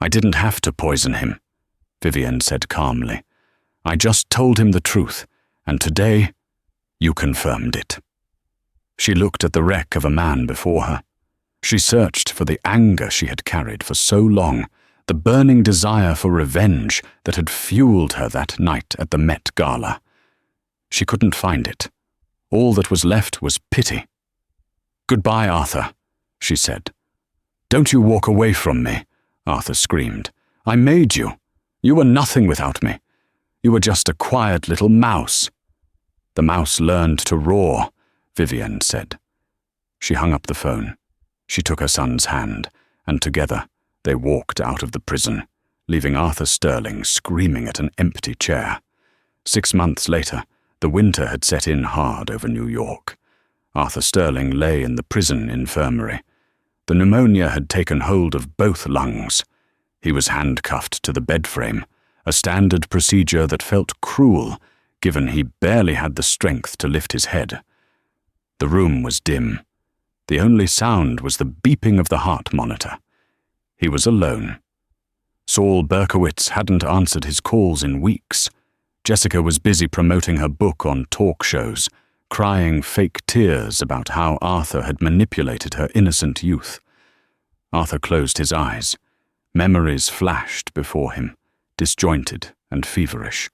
"I didn't have to poison him," Vivian said calmly. "I just told him the truth, and today you confirmed it." She looked at the wreck of a man before her. She searched for the anger she had carried for so long, the burning desire for revenge that had fueled her that night at the Met Gala. She couldn't find it. All that was left was pity. "Goodbye, Arthur," she said. "Don't you walk away from me," Arthur screamed. "I made you. You were nothing without me. You were just a quiet little mouse." "The mouse learned to roar," Vivian said. She hung up the phone. She took her son's hand, and together they walked out of the prison, leaving Arthur Sterling screaming at an empty chair. 6 months later, the winter had set in hard over New York. Arthur Sterling lay in the prison infirmary. The pneumonia had taken hold of both lungs. He was handcuffed to the bed frame, a standard procedure that felt cruel, given he barely had the strength to lift his head. The room was dim. The only sound was the beeping of the heart monitor. He was alone. Saul Berkowitz hadn't answered his calls in weeks. Jessica was busy promoting her book on talk shows. crying fake tears about how Arthur had manipulated her innocent youth. Arthur closed his eyes. Memories flashed before him, disjointed and feverish.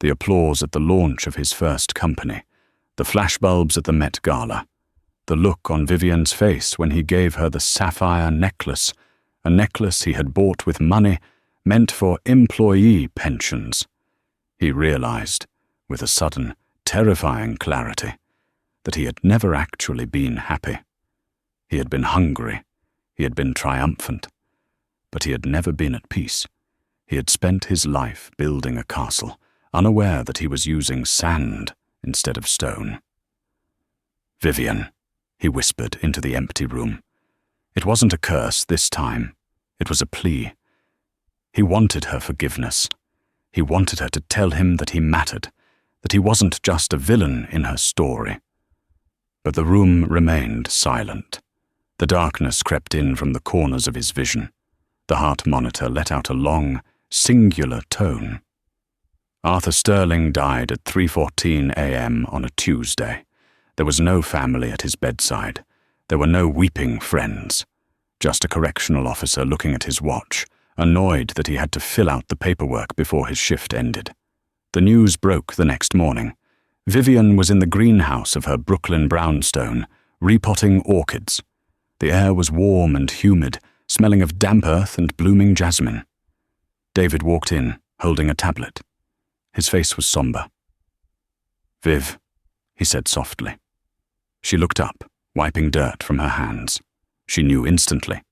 The applause at the launch of his first company, the flashbulbs at the Met Gala, the look on Vivian's face when he gave her the sapphire necklace, a necklace he had bought with money meant for employee pensions. He realized, with a sudden, terrifying clarity, that he had never actually been happy. He had been hungry, he had been triumphant, but he had never been at peace. He had spent his life building a castle, unaware that he was using sand instead of stone. "Vivian," he whispered into the empty room. It wasn't a curse this time. It was a plea. He wanted her forgiveness. He wanted her to tell him that he mattered, that he wasn't just a villain in her story. But the room remained silent. The darkness crept in from the corners of his vision. The heart monitor let out a long, singular tone. Arthur Sterling died at 3:14 a.m. on a Tuesday. There was no family at his bedside. There were no weeping friends. Just a correctional officer looking at his watch, annoyed that he had to fill out the paperwork before his shift ended. The news broke the next morning. Vivian was in the greenhouse of her Brooklyn brownstone, repotting orchids. The air was warm and humid, smelling of damp earth and blooming jasmine. David walked in, holding a tablet. His face was somber. "Viv," he said softly. She looked up, wiping dirt from her hands. She knew instantly.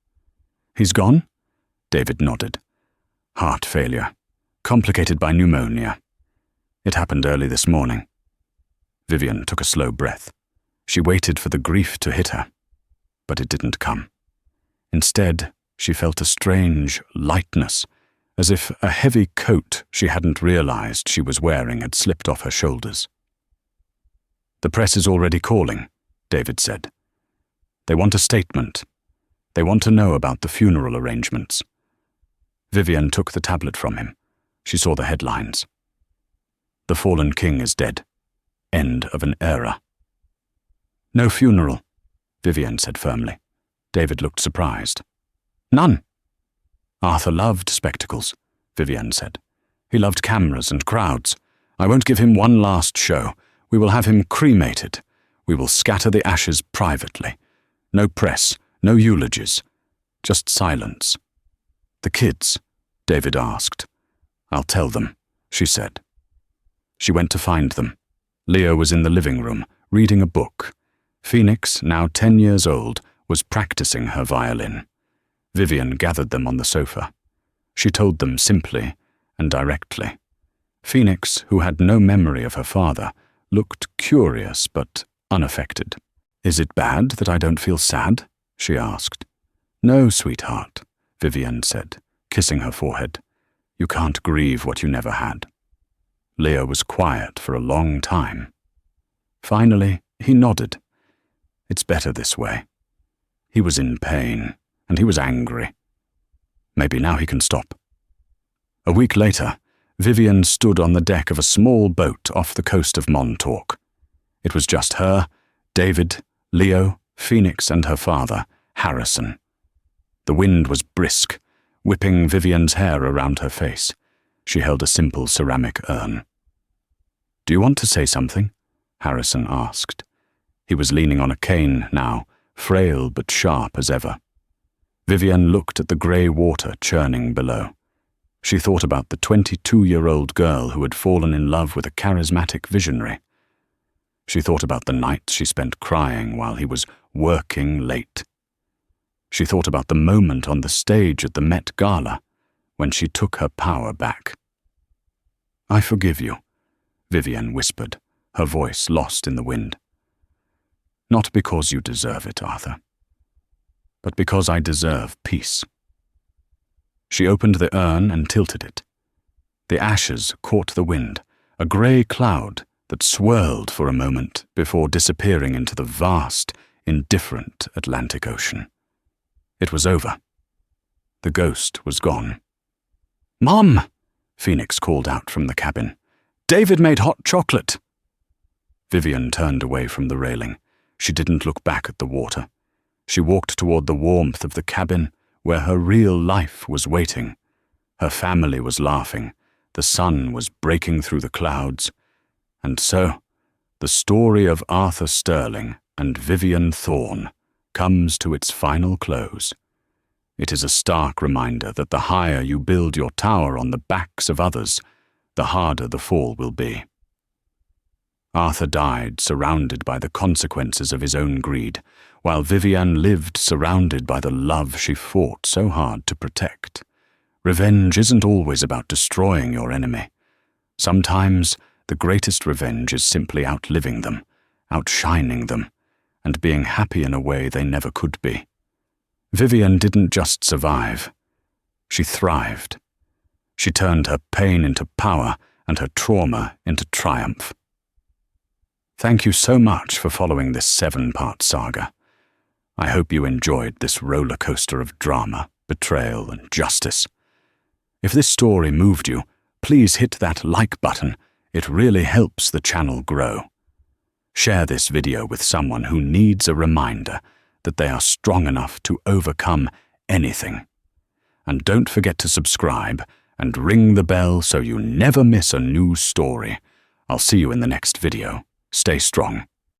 "He's gone?" David nodded. "Heart failure, complicated by pneumonia. It happened early this morning." Vivian took a slow breath. She waited for the grief to hit her, but it didn't come. Instead, she felt a strange lightness, as if a heavy coat she hadn't realized she was wearing had slipped off her shoulders. "The press is already calling," David said. "They want a statement. They want to know about the funeral arrangements." Vivian took the tablet from him. She saw the headlines. "The fallen king is dead. End of an era." "No funeral," Vivian said firmly. David looked surprised. "None." "Arthur loved spectacles," Vivian said. "He loved cameras and crowds. I won't give him one last show. We will have him cremated. We will scatter the ashes privately. No press, no eulogies. Just silence." "The kids?" David asked. "I'll tell them," she said. She went to find them. Leah was in the living room, reading a book. Phoenix, now 10 years old, was practicing her violin. Vivian gathered them on the sofa. She told them simply and directly. Phoenix, who had no memory of her father, looked curious but unaffected. "Is it bad that I don't feel sad?" she asked. "No, sweetheart," Vivian said, kissing her forehead. "You can't grieve what you never had." Leah was quiet for a long time. Finally, he nodded. "It's better this way." He was in pain, and he was angry. Maybe now he can stop. A week later, Vivian stood on the deck of a small boat off the coast of Montauk. It was just her, David, Leo, Phoenix, and her father, Harrison. The wind was brisk, whipping Vivian's hair around her face. She held a simple ceramic urn. "Do you want to say something?" Harrison asked. He was leaning on a cane now, frail but sharp as ever. Vivian looked at the grey water churning below. She thought about the 22-year-old girl who had fallen in love with a charismatic visionary. She thought about the nights she spent crying while he was working late. She thought about the moment on the stage at the Met Gala when she took her power back. "I forgive you," Vivian whispered, her voice lost in the wind. "Not because you deserve it, Arthur, but because I deserve peace." She opened the urn and tilted it. The ashes caught the wind, a grey cloud that swirled for a moment before disappearing into the vast, indifferent Atlantic Ocean. It was over. The ghost was gone. "Mom!" Phoenix called out from the cabin. "David made hot chocolate." Vivian turned away from the railing. She didn't look back at the water. She walked toward the warmth of the cabin where her real life was waiting. Her family was laughing. The sun was breaking through the clouds. And so, the story of Arthur Sterling and Vivian Thorne comes to its final close. It is a stark reminder that the higher you build your tower on the backs of others, the harder the fall will be. Arthur died surrounded by the consequences of his own greed, while Vivian lived surrounded by the love she fought so hard to protect. Revenge isn't always about destroying your enemy. Sometimes the greatest revenge is simply outliving them, outshining them, and being happy in a way they never could be. Vivian didn't just survive. She thrived. She turned her pain into power and her trauma into triumph. Thank you so much for following this 7-part saga. I hope you enjoyed this roller coaster of drama, betrayal, and justice. If this story moved you, please hit that like button. It really helps the channel grow. Share this video with someone who needs a reminder that they are strong enough to overcome anything. And don't forget to subscribe and ring the bell so you never miss a new story. I'll see you in the next video. Stay strong.